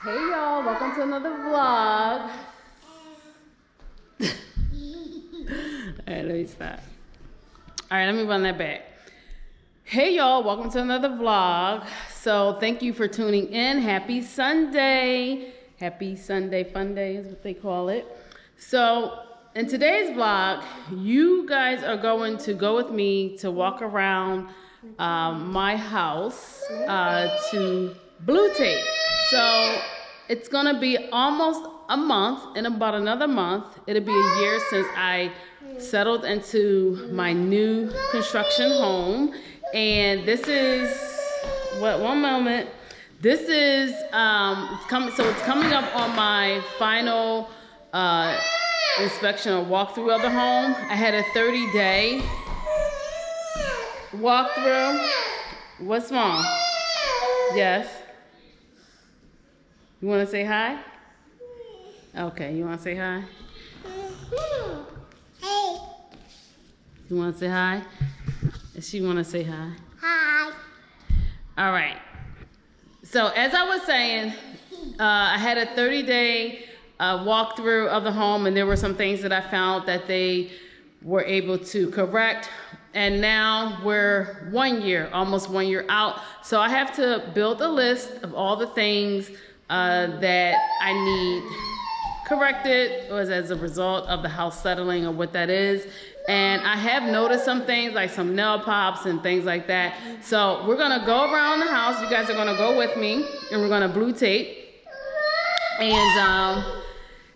Hey y'all, welcome to another vlog. Alright, let me stop. Alright, let me run that back. Hey y'all, welcome to another vlog. So thank you for tuning in. Happy Sunday. Happy Sunday Fun Day is what they call it. So in today's vlog, you guys are going to go with me to walk around my house to blue tape. So it's gonna be almost a month. In about another month, it'll be a year since I settled into my new construction home. And this is one moment. This is it's coming up on my final inspection or walkthrough of the home. I had a 30-day walkthrough. What's wrong? Yes. You want to say hi? Okay, you want to say hi? Hey. You want to say hi? Does she want to say hi? Hi. All right. So as I was saying, I had a 30-day walkthrough of the home, and there were some things that I found that they were able to correct. And now we're 1 year, almost 1 year out. So I have to build a list of all the things that I need corrected as a result of the house settling, or what that is. And I have noticed some things like some nail pops and things like that. So we're gonna go around the house. You guys are gonna go with me, and we're gonna blue tape. And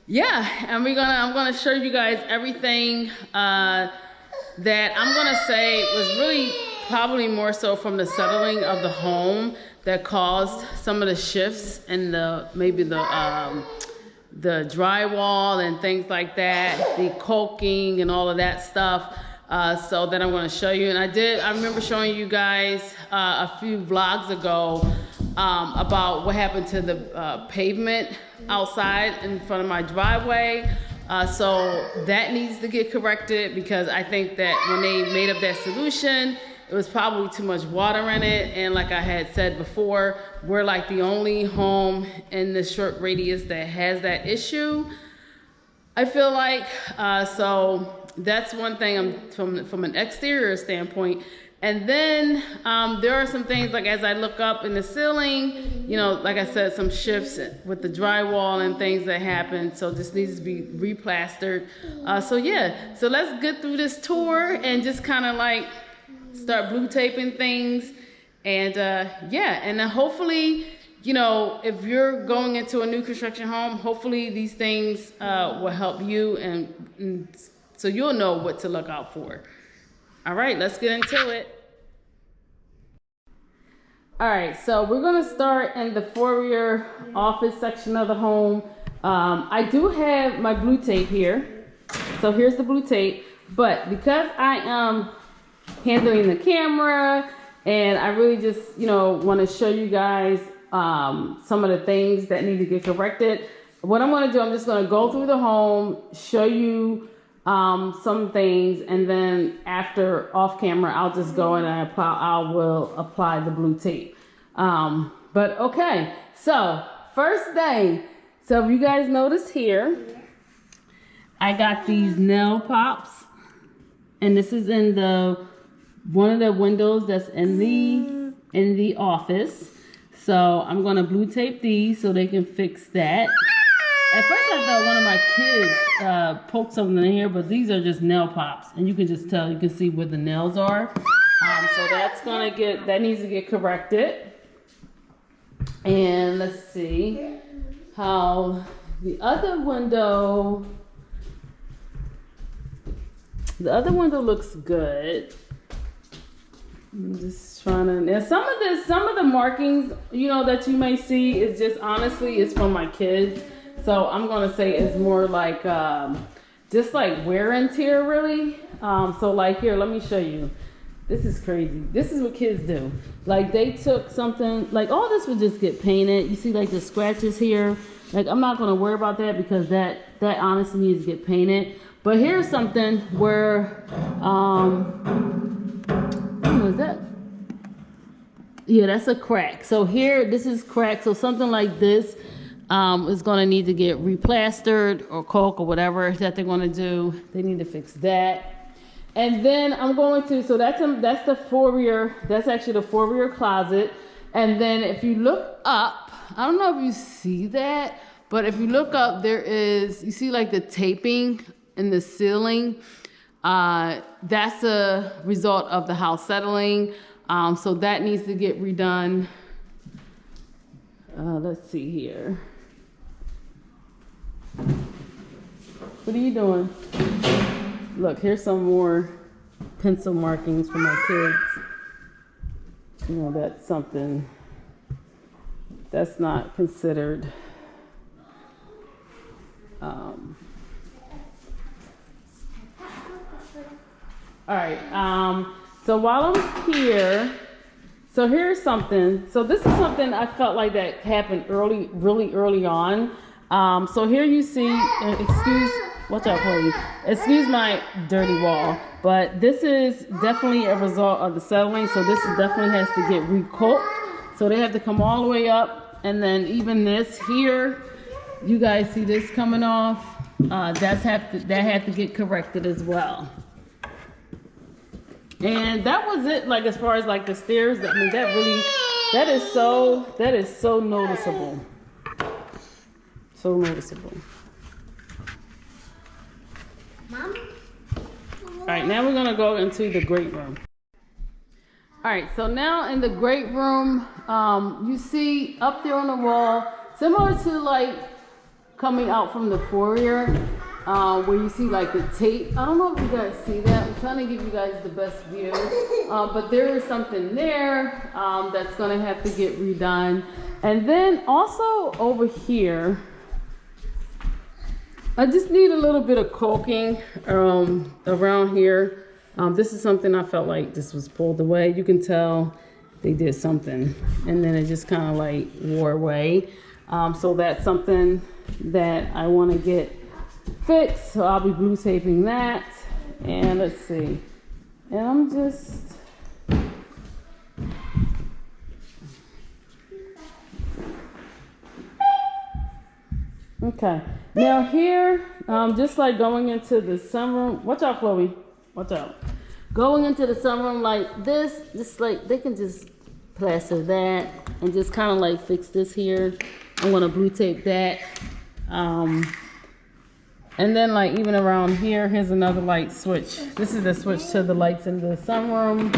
yeah, and I'm gonna show you guys everything that I'm gonna say was really probably more so from the settling of the home that caused some of the shifts and maybe the drywall and things like that, the caulking and all of that stuff. So that I'm going to show you. And I remember showing you guys a few vlogs ago about what happened to the pavement outside in front of my driveway. So that needs to get corrected, because I think that when they made up that solution, it was probably too much water in it. And like I had said before, we're like the only home in the short radius that has that issue, I feel like. So that's one thing from an exterior standpoint. And then there are some things, like as I look up in the ceiling, you know, like I said, some shifts with the drywall and things that happen. So this needs to be replastered. So yeah, so let's get through this tour and just kind of like start blue taping things. And yeah, and then hopefully, you know, if you're going into a new construction home, hopefully these things will help you, and so you'll know what to look out for. All right, let's get into it. All right, so we're gonna start in the foyer office section of the home. I do have my blue tape here. So here's the blue tape, but because I am handling the camera, and I really just, you know, want to show you guys some of the things that need to get corrected. What I'm going to do, I'm just going to go through the home, show you some things, and then after off camera, I'll just go and I will apply the blue tape. But okay, so first thing, so if you guys notice here, I got these nail pops, and this is in one of the windows that's in the office. So I'm gonna blue tape these so they can fix that. At first I thought one of my kids poked something in here, but these are just nail pops, and you can just tell, you can see where the nails are. So that needs to get corrected. And let's see how the other window looks good. I'm just trying to, and some of the markings, you know, that you may see is just, honestly, it's from my kids. So I'm gonna say it's more like just like wear and tear, really. So like here, let me show you. This is crazy. This is what kids do. Like they took something, like all this would just get painted. You see like the scratches here. Like I'm not gonna worry about that, because that honestly needs to get painted. But here's something where what is that? Yeah, that's a crack. So here, this is cracked. So something like this is going to need to get replastered or caulk or whatever that they're going to do. They need to fix that. And then I'm going to, so that's the foyer. That's actually the foyer closet. And then if you look up, I don't know if you see that, but if you look up, there is, you see like the taping in the ceiling. That's a result of the house settling. So that needs to get redone. Let's see here. What are you doing? Look, here's some more pencil markings for my kids. You know, that's something that's not considered. All right, so while I'm here, so here's something. So this is something I felt like that happened really early on. So here you see, watch out, Chloe. Excuse my dirty wall, but this is definitely a result of the settling. So this is definitely has to get recooked. So they have to come all the way up, and then even this here, you guys see this coming off. That had to get corrected as well. And that was it, like as far as like the stairs. I mean, that is so noticeable. So noticeable. Mom? All right, now we're gonna go into the great room. All right, so now in the great room, you see up there on the wall, similar to like coming out from the foyer, where you see like the tape. I don't know if you guys see that. I'm trying to give you guys the best view, but there is something there that's gonna have to get redone. And then also over here, I just need a little bit of caulking around here. This is something I felt like this was pulled away. You can tell they did something and then it just kind of like wore away. So that's something that I want to get fixed. So I'll be blue taping that. And let's see. And I'm just... Okay. Now here, just like going into the sunroom. Watch out, Chloe. Watch out. Going into the sunroom like this, just like they can just plaster that and just kind of like fix this here. I'm gonna blue tape that. And then like even around here, here's another light switch. This is the switch to the lights in the sunroom.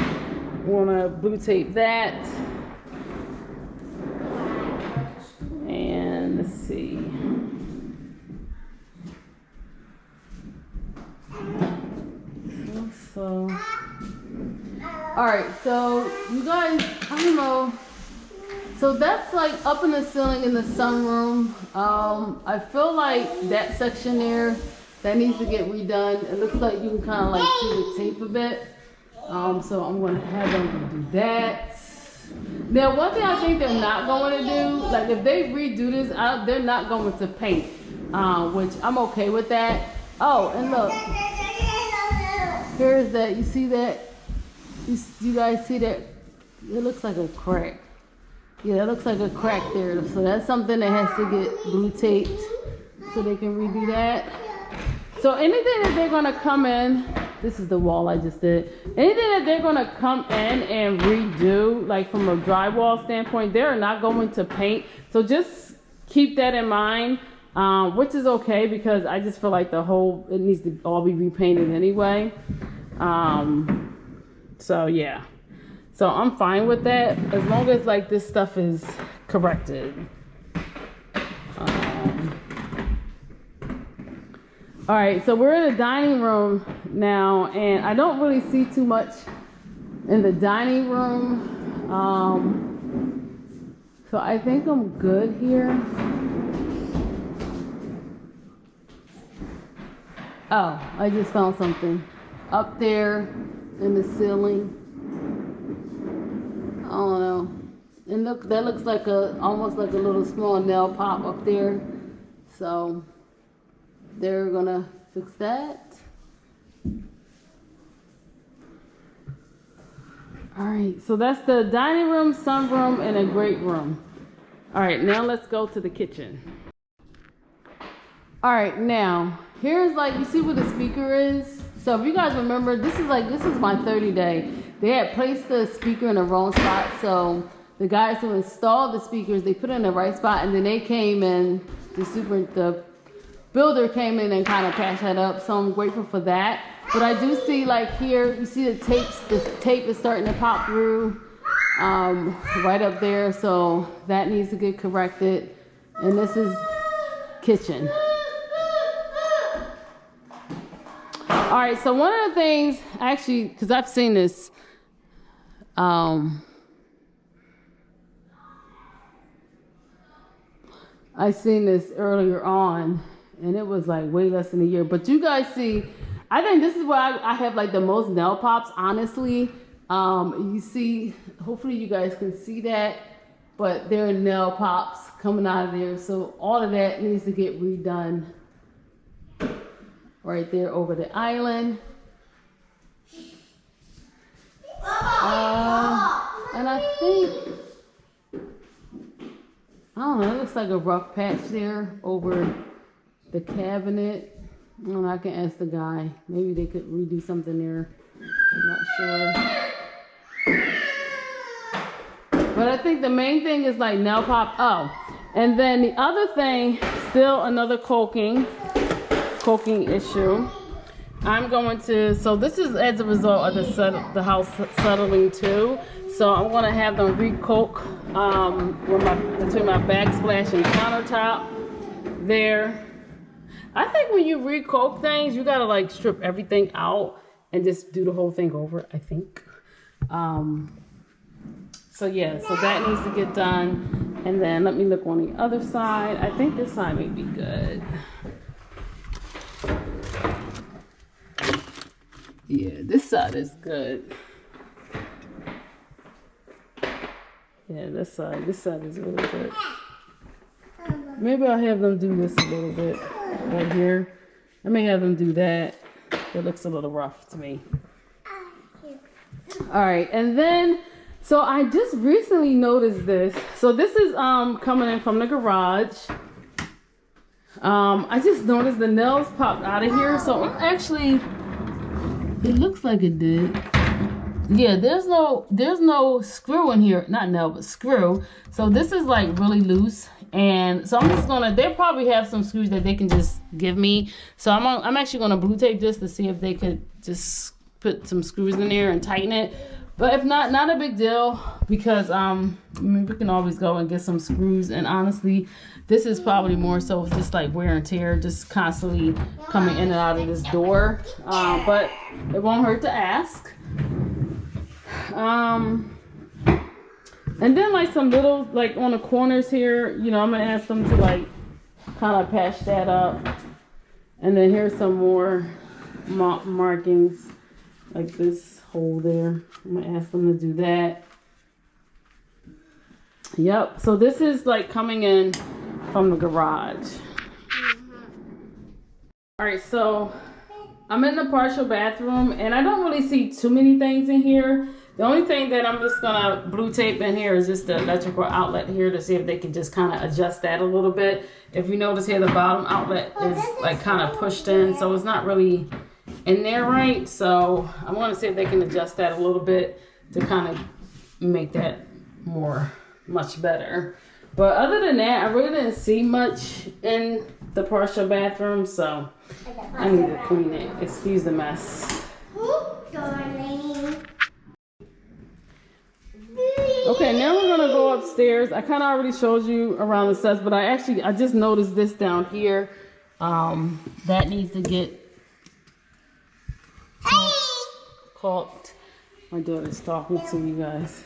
Wanna blue tape that. And let's see. So, all right, so you guys, I don't know. So that's like up in the ceiling in the sunroom. I feel like that section there, that needs to get redone. It looks like you can kind of like see the tape a bit. So I'm gonna have them do that. Now, one thing I think they're not going to do, like if they redo this, they're not going to paint, which I'm okay with that. Oh, and look. Here's that, you see that? You guys see that? It looks like a crack. Yeah, that looks like a crack there. So that's something that has to get blue taped so they can redo that. So anything that they're gonna come in, this is the wall I just did. Anything that they're gonna come in and redo, like from a drywall standpoint, they're not going to paint. So just keep that in mind, which is okay because I just feel like it needs to all be repainted anyway. So yeah, so I'm fine with that as long as like this stuff is corrected. All right, so we're in the dining room now, and I don't really see too much in the dining room. So I think I'm good here. Oh, I just found something up there in the ceiling. I don't know. And look, that looks like almost like a little small nail pop up there. So they're gonna fix that. All right, so that's the dining room, sunroom, and a great room. All right, now let's go to the kitchen. All right, now here's like, you see where the speaker is. So if you guys remember, this is my 30 day. They had placed the speaker in the wrong spot. So the guys who installed the speakers, they put it in the right spot, and then they came in, the builder came in and kind of patched that up. So I'm grateful for that. But I do see like here, you see the tape is starting to pop through right up there. So that needs to get corrected. And this is kitchen. All right, so one of the things, actually, because I've seen this, I seen this earlier on, and it was like way less than a year. But you guys see, I think this is where I have like the most nail pops, honestly. You see, hopefully you guys can see that, but there are nail pops coming out of there. So all of that needs to get redone. Right there over the island. And I think, I don't know, it looks like a rough patch there over the cabinet. I don't know, I can ask the guy. Maybe they could redo something there. I'm not sure. But I think the main thing is like nail pop. Oh, and then the other thing, still another caulking issue. I'm going to, so this is as a result of the house settling too. So I'm going to have them re-caulk between my backsplash and countertop there. I think when you re-caulk things, you gotta like strip everything out and just do the whole thing over, I think. So yeah, so that needs to get done. And then let me look on the other side. I think this side may be good. Yeah, this side is good. Yeah, this side is really good. Maybe I'll have them do this a little bit right here. I may have them do that. It looks a little rough to me. All right, and then, so I just recently noticed this. So this is coming in from the garage. I just noticed the nails popped out of here. So I'm actually, it looks like it did. Yeah, there's no screw in here. Not nail, but screw. So this is like really loose. And so I'm just gonna, they probably have some screws that they can just give me. So I'm actually gonna blue tape this to see if they could just put some screws in there and tighten it. But if not, not a big deal, because I mean, we can always go and get some screws. And honestly, this is probably more so just like wear and tear, just constantly coming in and out of this door. But it won't hurt to ask. And then like some little, like on the corners here, you know, I'm gonna ask them to like kind of patch that up. And then here's some more markings, like this hole there. I'm gonna ask them to do that. Yep, so this is like coming in from the garage. All right, so I'm in the partial bathroom and I don't really see too many things in here. The only thing that I'm just gonna blue tape in here is just the electrical outlet here to see if they can just kind of adjust that a little bit. If you notice here, the bottom outlet is like kind of pushed in, so it's not really in there right. So I'm gonna see if they can adjust that a little bit to kind of make that much better. But other than that, I really didn't see much in the partial bathroom, so I need to clean it. Excuse the mess. Okay, now we're gonna go upstairs. I kind of already showed you around the steps, but I just noticed this down here. That needs to get caulked. My daughter's talking to you guys.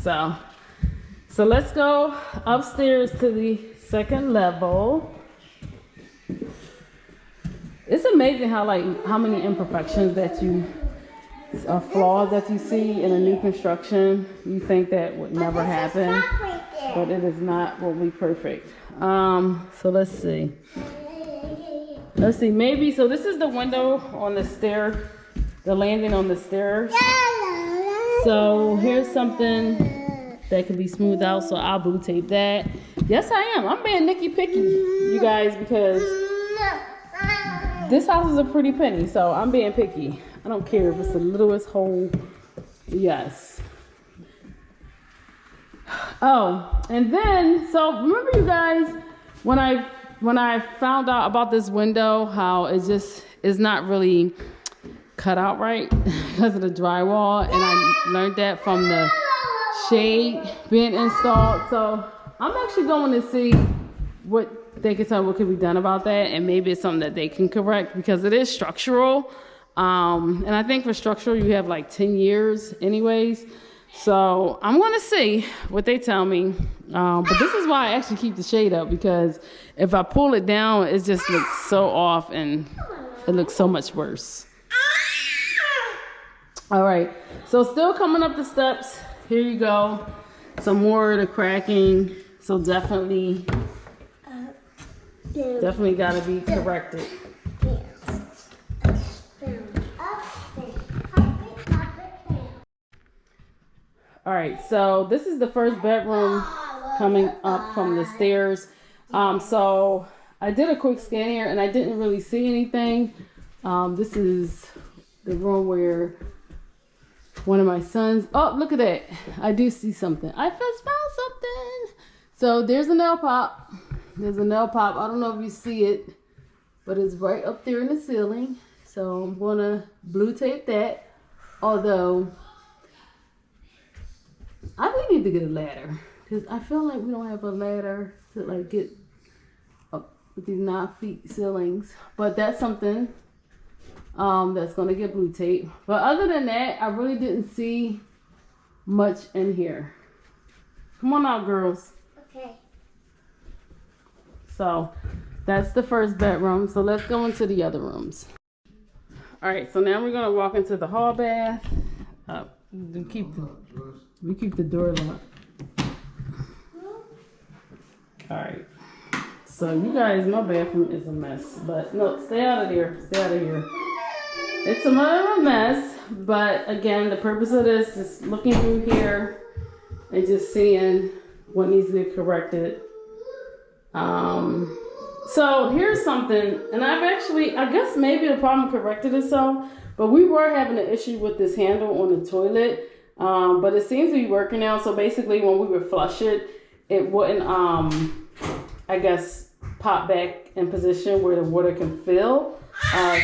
So let's go upstairs to the second level. It's amazing how many imperfections that flaws that you see in a new construction. You think that would never happen, but it is not will be perfect. So let's see. Maybe, so this is the window on the stair, the landing on the stairs. So here's something that can be smoothed out, so I'll blue tape that. Yes, I am. I'm being Nicky Picky, you guys, because This house is a pretty penny, so I'm being picky. I don't care if it's the littlest hole. Yes. Oh, and then, so remember you guys, when I found out about this window, how it just is not really cut out right because of the drywall, and I learned that from the shade being installed. So I'm actually going to see what they can tell what could be done about that, and maybe it's something that they can correct because it is structural. And I think for structural you have like 10 years anyways. So I'm going to see what they tell me. But this is why I actually keep the shade up, because if I pull it down, it just looks so off and it looks so much worse. All right, so still coming up the steps. Here you go. Some more of the cracking. So definitely got to be corrected. All right, so this is the first bedroom coming up from the stairs. So I did a quick scan here and I didn't really see anything. This is the room where one of my sons, oh, look at that. I do see something. I just found something. So there's a nail pop. There's a nail pop. I don't know if you see it, but it's right up there in the ceiling. So I'm gonna blue tape that. Although I really need to get a ladder, because I feel like we don't have a ladder to like get up with these 9 feet ceilings. But that's something that's gonna get blue tape. But other than that, I really didn't see much in here. Come on out, girls. Okay. So that's the first bedroom. So let's go into the other rooms. All right, so now we're gonna walk into the hall bath. We keep the door locked. All right. So you guys, my bathroom is a mess, but no, stay out of there. Stay out of here. It's a little of a mess, but again, the purpose of this is looking through here and just seeing what needs to be corrected. So here's something, and I guess maybe the problem corrected itself, but we were having an issue with this handle on the toilet, but it seems to be working now. So basically when we would flush it, it wouldn't, I guess, pop back in position where the water can fill.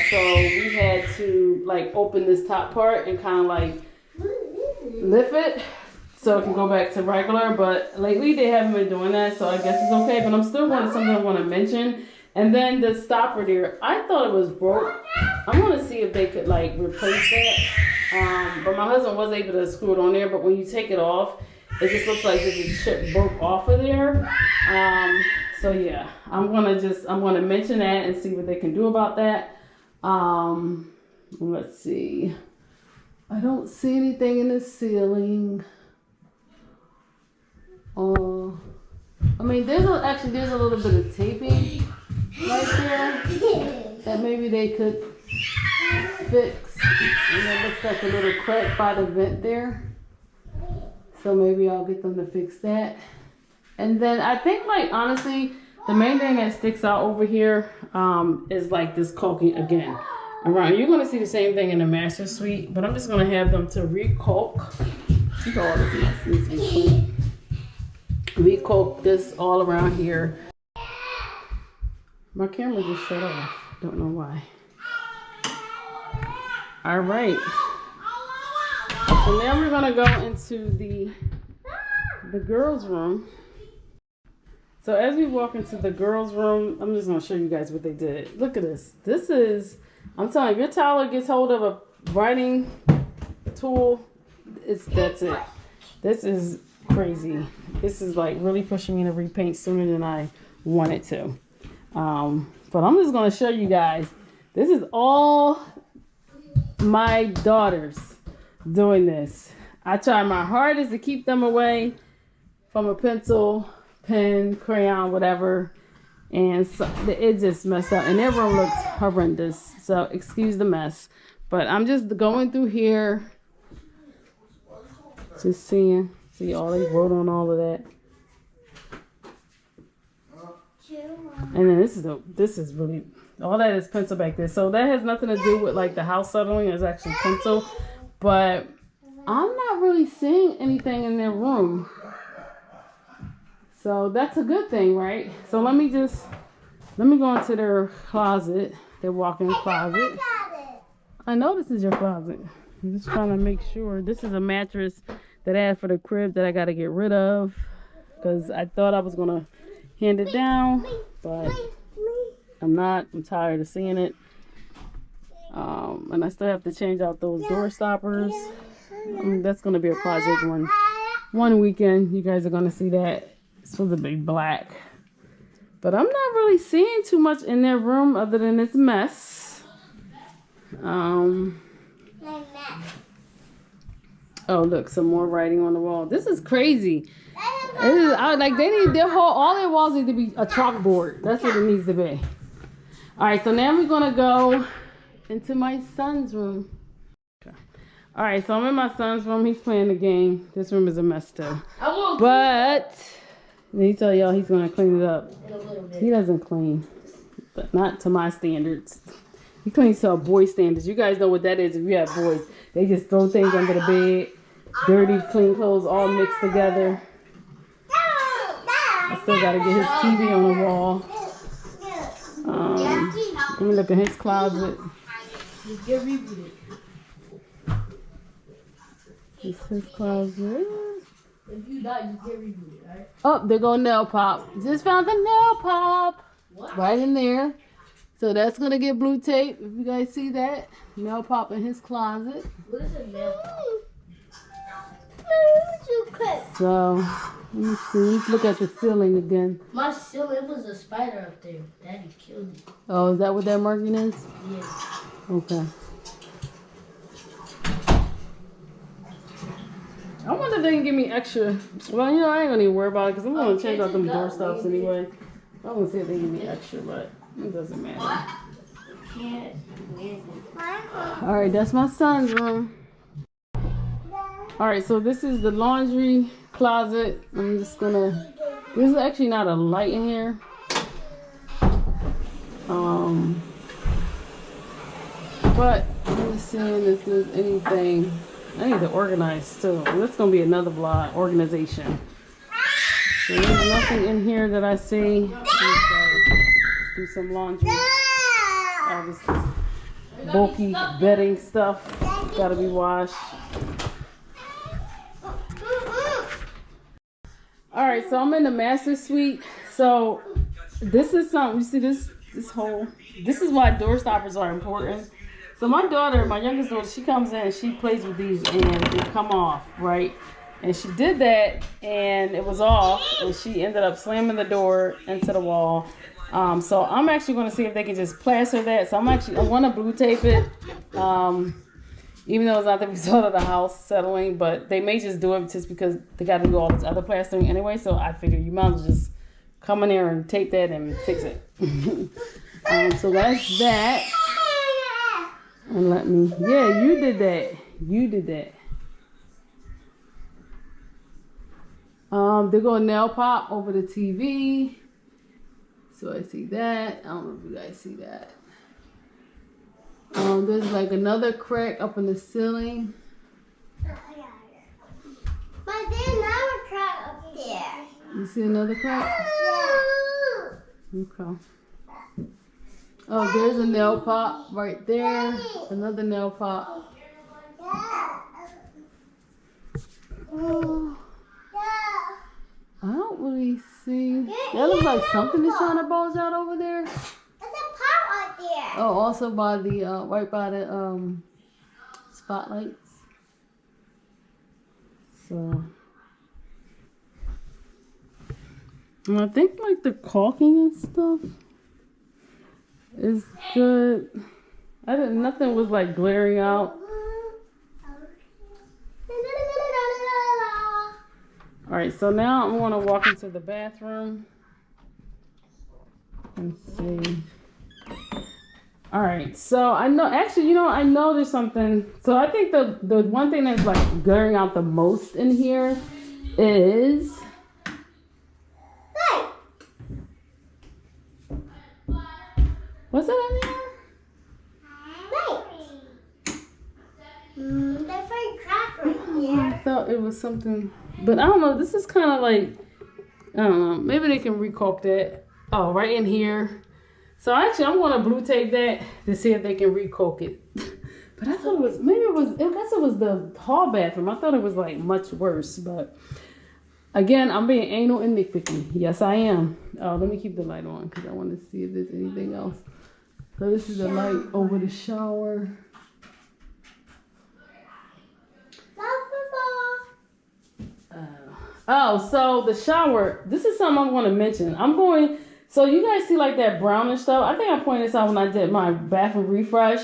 So we had to like open this top part and kind of like lift it so it can go back to regular. But lately they haven't been doing that, so I guess it's okay. But I'm still wanting something I want to mention. And then the stopper there, I thought it was broke. I want to see if they could like replace that. But my husband was able to screw it on there. But when you take it off, it just looks like the chip broke off of there. So yeah, I'm gonna mention that and see what they can do about that. Let's see. I don't see anything in the ceiling. I mean, there's a little bit of taping right there that maybe they could fix. And it looks like a little crack by the vent there. So maybe I'll get them to fix that. And then I think, like, honestly, the main thing that sticks out over here is like this caulking again. Around, you're gonna see the same thing in the master suite, but I'm just gonna have them to re-caulk. You know, all this mess needs to be clean. Re-caulk this all around here. My camera just shut off. Don't know why. All right. So now we're gonna go into the girls' room. So as we walk into the girls' room, I'm just gonna show you guys what they did. Look at this. This is, I'm telling you, if your toddler gets hold of a writing tool, that's it. This is crazy. This is like really pushing me to repaint sooner than I wanted to. But I'm just gonna show you guys. This is all my daughters doing this. I try my hardest to keep them away from a pencil, pen, crayon, whatever, and so it just messed up, and their room looks horrendous, so excuse the mess. But I'm just going through here, just see all they wrote on all of that. And then this is really, all that is pencil back there. So that has nothing to do with like the house settling. It's actually pencil. But I'm not really seeing anything in their room. So that's a good thing, right? So let me go into their closet, their walk-in closet. I know this is your closet. I'm just trying to make sure. This is a mattress that I had for the crib that I got to get rid of because I thought I was going to hand it down, but I'm not. I'm tired of seeing it. And I still have to change out those door stoppers. That's going to be a project one weekend. You guys are going to see that. It's supposed to be black. But I'm not really seeing too much in their room other than this mess. Oh, look, some more writing on the wall. This is crazy. Like they need all their walls need to be a chalkboard. That's what it needs to be. All right, so now we're gonna go into my son's room. Okay. All right, so I'm in my son's room. He's playing the game. This room is a mess too. But let me tell y'all, he's gonna clean it up. He doesn't clean, but not to my standards. He cleans to a boy standards. You guys know what that is. If you have boys, they just throw things under the bed, dirty, clean clothes all mixed together. I still gotta get his TV on the wall. Let me look in his closet. This is his closet. If you die, you get rebooted, right? Oh, there go nail pop. Just found the nail pop. What? Right in there. So that's gonna get blue tape. If you guys see that, nail pop in his closet. What is a nail pop? So let me see. Let's look at the ceiling again. My ceiling was a spider up there. Daddy killed it. Oh, is that what that marking is? Yeah. Okay. I wonder if they can give me extra. Well, you know, I ain't gonna even worry about it because I'm gonna change out them door stops anyway. I want to see if they give me extra, but it doesn't matter. All right, that's my son's room. All right, so this is the laundry closet. I'm just gonna. There's actually not a light in here. But I'm just seeing if there's anything. I need to organize too. That's gonna be another vlog, organization. So there's nothing in here that I see. Do some laundry. All this bulky bedding stuff gotta be washed. All right, so I'm in the master suite. So this is something. You see this whole. This is why door stoppers are important. So my daughter, my youngest daughter, she comes in and she plays with these and they come off, right? And she did that and it was off and she ended up slamming the door into the wall. So I'm actually going to see if they can just plaster that. So I want to blue tape it, even though it's not the result of the house settling, but they may just do it just because they got to do all this other plastering anyway. So I figured you might as well just come in there and tape that and fix it. So that's that. And let me, yeah, you did that. You did that. They go nail pop over the TV. So I see that. I don't know if you guys see that. There's like another crack up in the ceiling. But there's another crack up there. You see another crack? Yeah. Okay. Oh, there's a nail pop right there. Another nail pop. Oh, I don't really see. That looks like something is trying to bulge out over there. There's a pop right there. Oh, also by the right by the spotlights. So and I think like the caulking and stuff is good. Nothing was like glaring out. All right, so now I'm gonna walk into the bathroom and see. All right, so I know, actually, you know, I know there's something. So I think the one thing that's like glaring out the most in here is What's that in there? There's a crack right I thought it was something, but I don't know. This is kind of like, I don't know. Maybe they can recaulk that. Oh, right in here. So actually, I'm gonna blue tape that to see if they can recaulk it. But I thought it was, maybe it was, I guess it was the hall bathroom. I thought it was like much worse, but again, I'm being anal and nitpicky. Yes, I am. Oh, let me keep the light on because I want to see if there's anything else. So this is the light over the shower. Oh, so the shower, this is something I'm going to mention. So you guys see like that brownish stuff. I think I pointed this out when I did my bathroom refresh.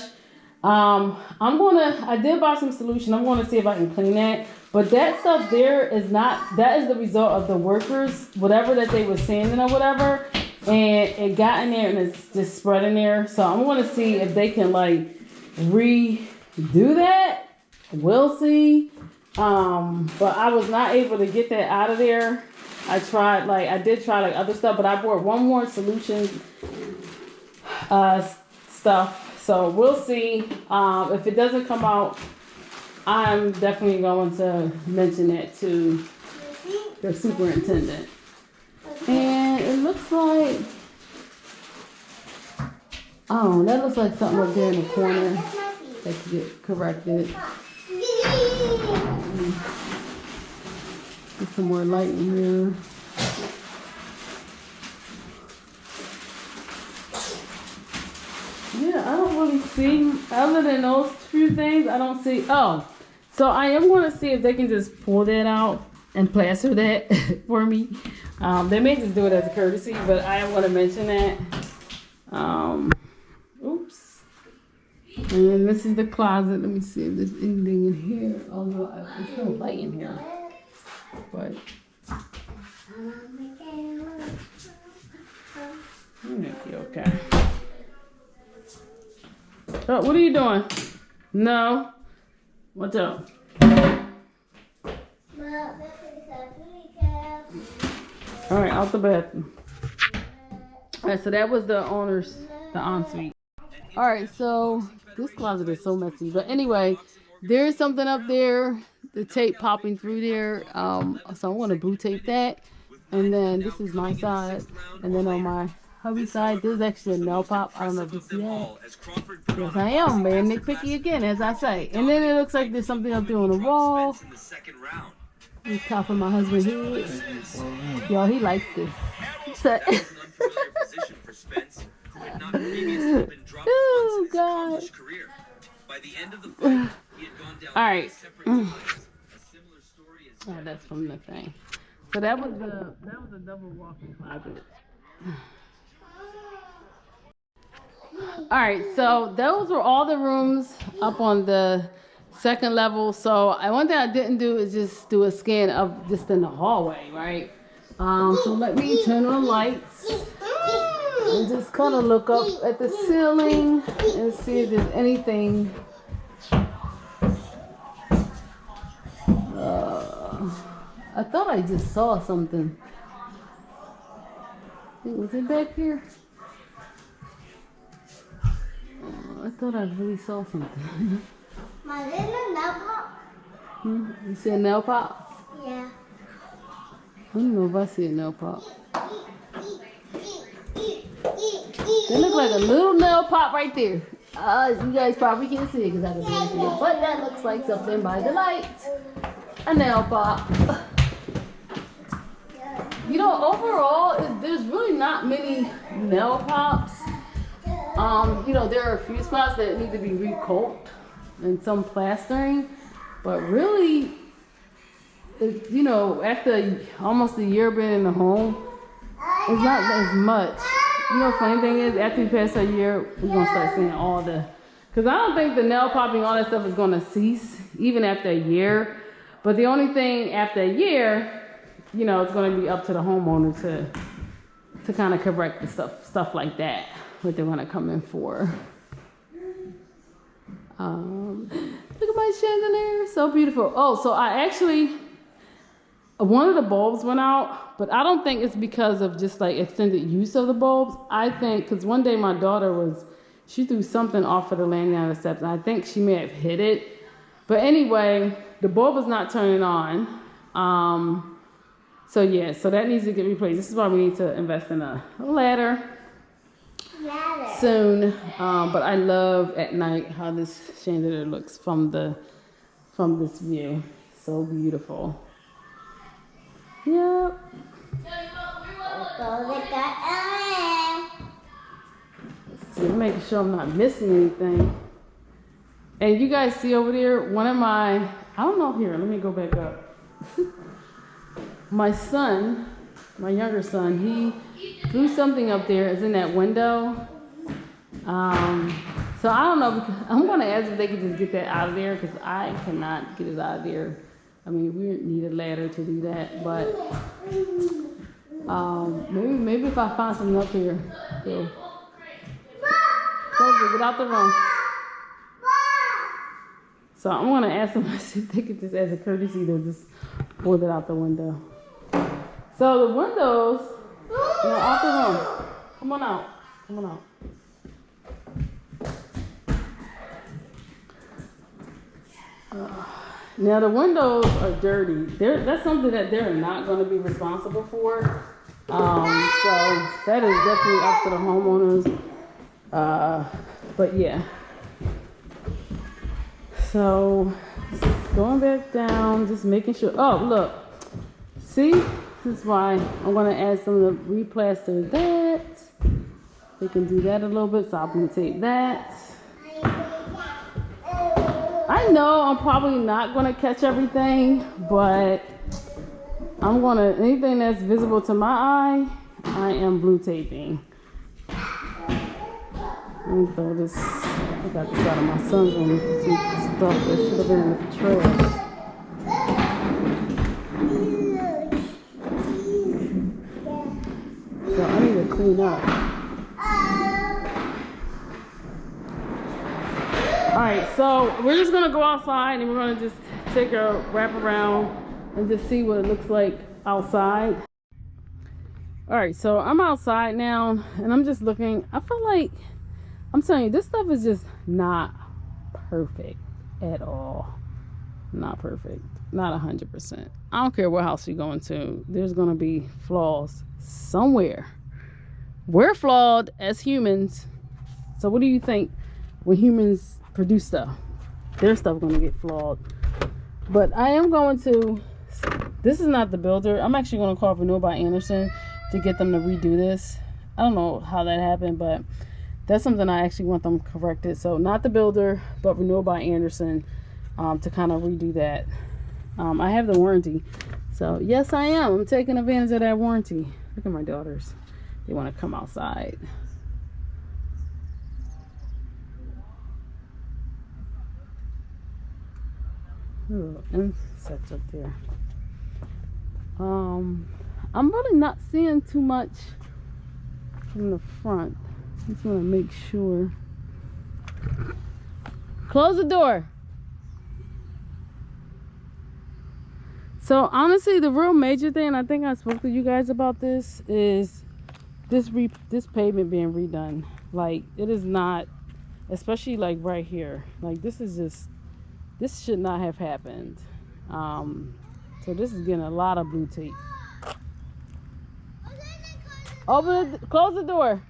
I did buy some solution. I'm going to see if I can clean that. But that stuff there is not, that is the result of the workers, whatever that they were sanding or whatever. And it got in there and it's just spread in there. So I'm going to see if they can like redo that. We'll see. But I was not able to get that out of there. I did try like other stuff, but I bought one more solution stuff. So we'll see. If it doesn't come out, I'm definitely going to mention that to the superintendent. And it looks like, oh, that looks like something up there in the corner that could get corrected. Get some more light in here. Yeah, I don't really see, other than those few things, I don't see. Oh, so I am going to see if they can just pull that out and plaster that for me. They may just do it as a courtesy, but I am going to mention that. Oops. And this is the closet. Let me see if there's anything in here. Although there's no light in here. But okay. Oh, what are you doing? No. What's up? All right, out the bathroom. All right, so that was the ensuite. All right, so this closet is so messy. But anyway, there's something up there, the tape popping through there. So I'm gonna blue tape that. And then this is my side. And then on my hubby side, there's actually a nail pop. I don't know if you see that. Yes, I am, man. Nitpicky again, as I say. And then it looks like there's something up there on the wall. On top of my husband's head. Y'all, he likes this. Oh, God. All right. Oh, that's from the thing. So that was a double walk-in closet. All right, so those were all the rooms up on the second level. So one thing I didn't do is just do a scan of just in the hallway, right? So let me turn on lights and just kind of look up at the ceiling and see if there's anything. I thought I just saw something. Was it back here? I thought I really saw something. My little nail pop. You see a nail pop? Yeah. I don't know if I see a nail pop. They look like a little nail pop right there. You guys probably can't see it because I can barely see it. But that looks like something by the light. A nail pop. You know, overall, there's really not many nail pops. You know, there are a few spots that need to be recoated and some plastering. But really, you know, after almost a year being in the home, it's not as much. You know, funny thing is, after we pass a year, we're going to start seeing all the... Because I don't think the nail popping, all that stuff is going to cease, even after a year. But the only thing after a year, you know, it's going to be up to the homeowner to kind of correct the stuff like that, what they're going to come in for. Look at my chandelier, so beautiful. Oh, so I actually one of the bulbs went out, but I don't think it's because of just like extended use of the bulbs. I think because one day my daughter she threw something off of the landing on the steps, and I think she may have hit it. But anyway, the bulb is not turning on. So yeah, so that needs to get replaced. This is why we need to invest in a ladder soon. But I love at night how this chandelier looks from this view. So beautiful. Yep. So making sure I'm not missing anything. And you guys see over there, one of my, I don't know, here, let me go back up. My son, my younger son, he threw something up there. It's in that window. So I don't know, because I'm going to ask if they can just get that out of there, because I cannot get it out of there. I mean, we need a ladder to do that, but maybe if I find something up here, yeah. Close it, get out the room. So I'm gonna ask them if they could just, as a courtesy, to just pull it out the window. So the windows, out the room. Come on out. Come on out. Now the windows are dirty. That's something that they're not going to be responsible for. So that is definitely up to the homeowners. But yeah. So going back down, just making sure. Oh, look. See? This is why I'm going to add some of the replaster that. They can do that a little bit, so I'm going to tape that. I know I'm probably not going to catch everything, but I'm going to, anything that's visible to my eye, I am blue taping. Let me throw this, I got this out of my son's room, some stuff that should have been in the trash. So I need to clean up. Alright, so we're just going to go outside and we're going to just take a wrap around and just see what it looks like outside. Alright, so I'm outside now and I'm just looking. I feel like, I'm telling you, this stuff is just not perfect at all. Not perfect. Not 100%. I don't care what house you're going to. There's going to be flaws somewhere. We're flawed as humans. So what do you think when humans produce stuff? Their stuff going to get flawed. But I am going to, this is not the builder. I'm actually going to call Renewal by Andersen to get them to redo this. I don't know how that happened, but that's something I actually want them corrected. So not the builder, but Renewal by Andersen to kind of redo that. I have the warranty. So yes, I am. I'm taking advantage of that warranty. Look at my daughters. They want to come outside. Insects up there. I'm really not seeing too much from the front. Just want to make sure. Close the door. So honestly, the real major thing, I think I spoke to you guys about this, is this pavement being redone. Like, it is not, especially like right here. Like, this is just, this should not have happened. So this is getting a lot of blue tape. Open it, close the door.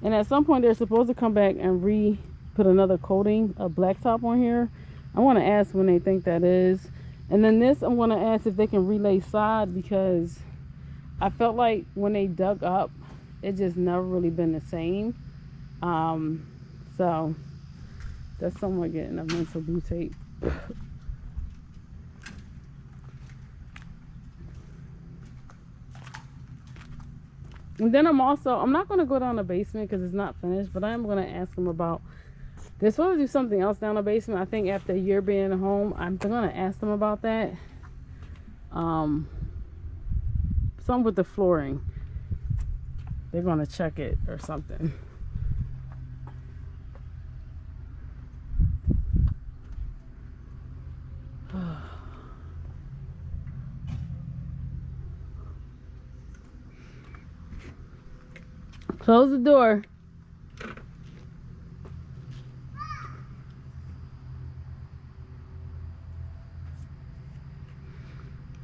And at some point they're supposed to come back and put another coating of blacktop on here. I want to ask when they think that is. And then this, I'm going to ask if they can relay sod, because I felt like when they dug up, it just never really been the same. So that's somewhat getting a mental blue tape. And then I'm not going to go down the basement because it's not finished, but I am going to ask them about, they're supposed to do something else down the basement. I think after a year being home, I'm going to ask them about that. Some with the flooring. They're going to check it or something. Close the door.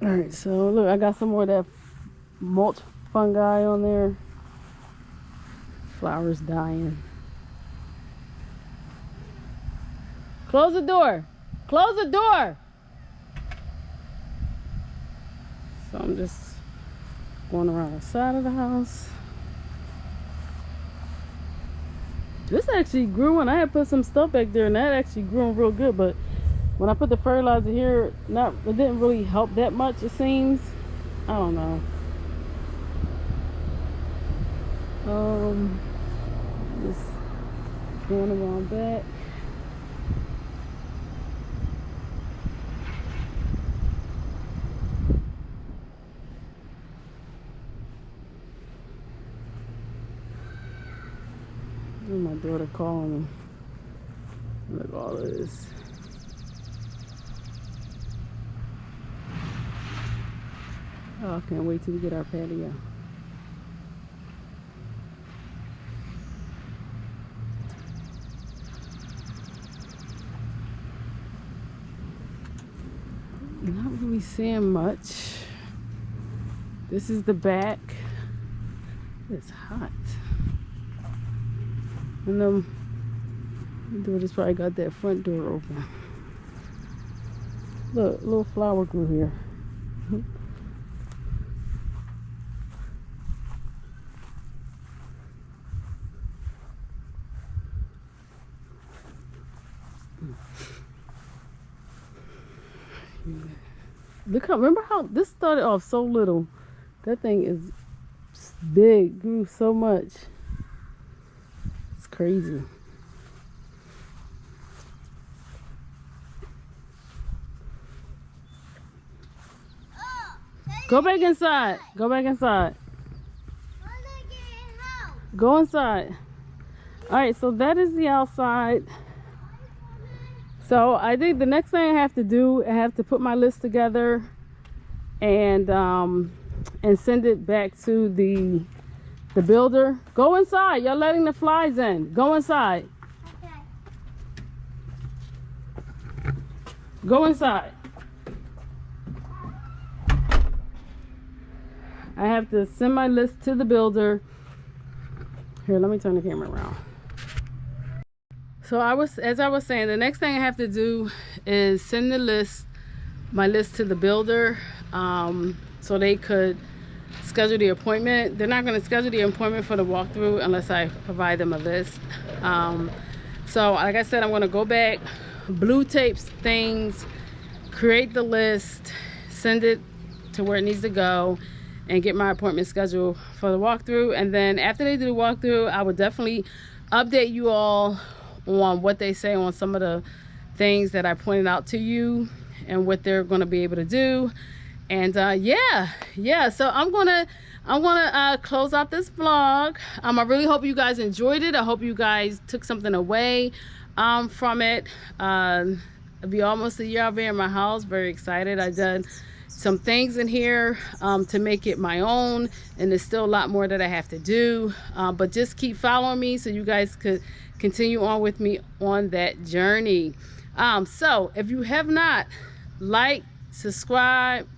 Alright, so look, I got some more of that mulch fungi on there. Flowers dying. Close the door. Close the door. So I'm just going around the side of the house. This actually grew when I had put some stuff back there, and that actually grew real good. But when I put the fertilizer here, it didn't really help that much, it seems. I don't know. Just going around back. And my daughter calling me. Look at all of this. Oh, I can't wait till we get our patio. Not really seeing much. This is the back. It's hot. And the daughter's probably got that front door open. Look, a little flower grew here. Look how, remember how this started off so little. That thing is big, grew so much. It's crazy. Go back inside. Go back inside. Go inside. All right, so that is the outside. So I think the next thing I have to do, I have to put my list together and send it back to the builder. Go inside. You're letting the flies in. Go inside. Okay. Go inside. I have to send my list to the builder. Here, let me turn the camera around. So as I was saying, the next thing I have to do is send my list to the builder, so they could schedule the appointment. They're not going to schedule the appointment for the walkthrough unless I provide them a list. So like I said, I'm going to go back, blue tape things, create the list, send it to where it needs to go, and get my appointment scheduled for the walkthrough. And then after they do the walkthrough, I will definitely update you all on what they say on some of the things that I pointed out to you and what they're going to be able to do. And yeah, so I'm gonna close out this vlog. I really hope you guys enjoyed it. I hope you guys took something away from it. It'll be almost a year I'll be in my house. Very excited. I done some things in here to make it my own, and there's still a lot more that I have to do, but just keep following me so you guys could continue on with me on that journey. So if you have not liked, subscribe,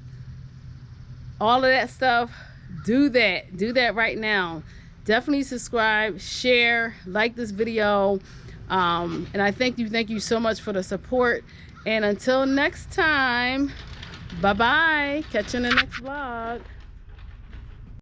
all of that stuff, do that right now. Definitely subscribe, share, like this video, and I thank you so much for the support. And until next time, bye bye. Catch you in the next vlog.